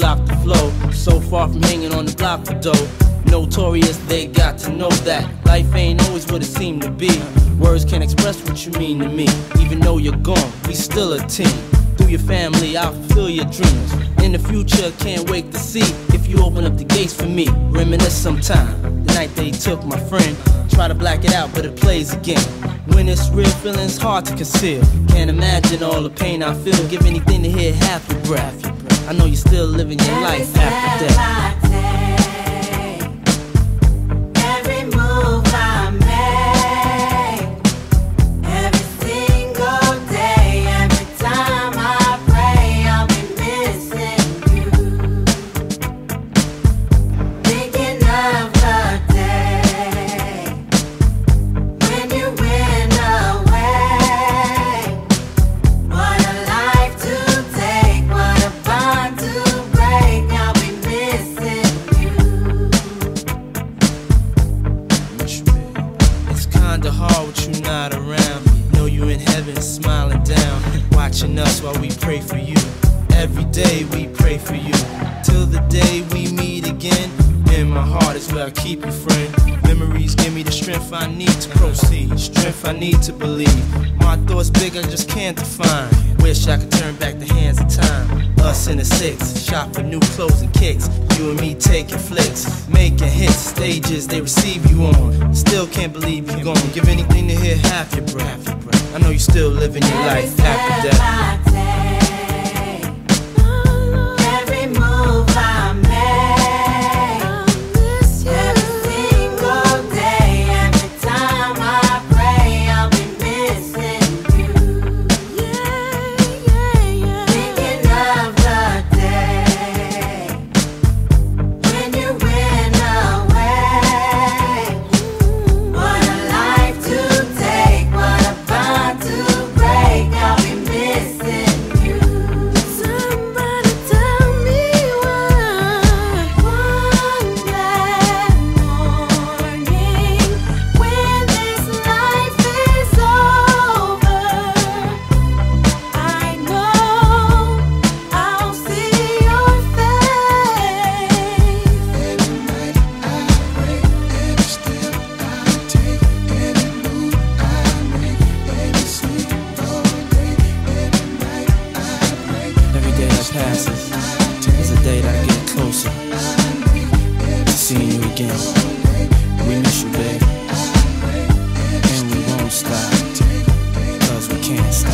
lock the flow. So far from hanging on the block for dough. Notorious, they got to know that life ain't always what it seemed to be. Words can't express what you mean to me. Even though you're gone, we still a team. Through your family, I'll fulfill your dreams. In the future, can't wait to see if you open up the gates for me. Reminisce sometime, the night they took my friend. Try to black it out, but it plays again. When it's real, feeling's hard to conceal. Can't imagine all the pain I feel. Give anything to hear half your breath. I know you're still living your life after death. Hard with you not around. Know you in heaven smiling down, watching us while we pray for you. Every day we pray for you, till the day we meet again. In my heart is where I keep you, friend. Memories give me the strength I need to proceed, strength I need to believe. My thoughts big, I just can't define. Wish I could turn back the hands of time. Us in the six, shop for new clothes and kicks. You and me taking flicks, making hits, stages they receive you on. Still can't believe you're gone. Give anything to hear half your breath. I know you're still living your life after death. Passes is a day that I get closer to seeing you again. We miss you, babe, and we won't stop, 'cause we can't stop.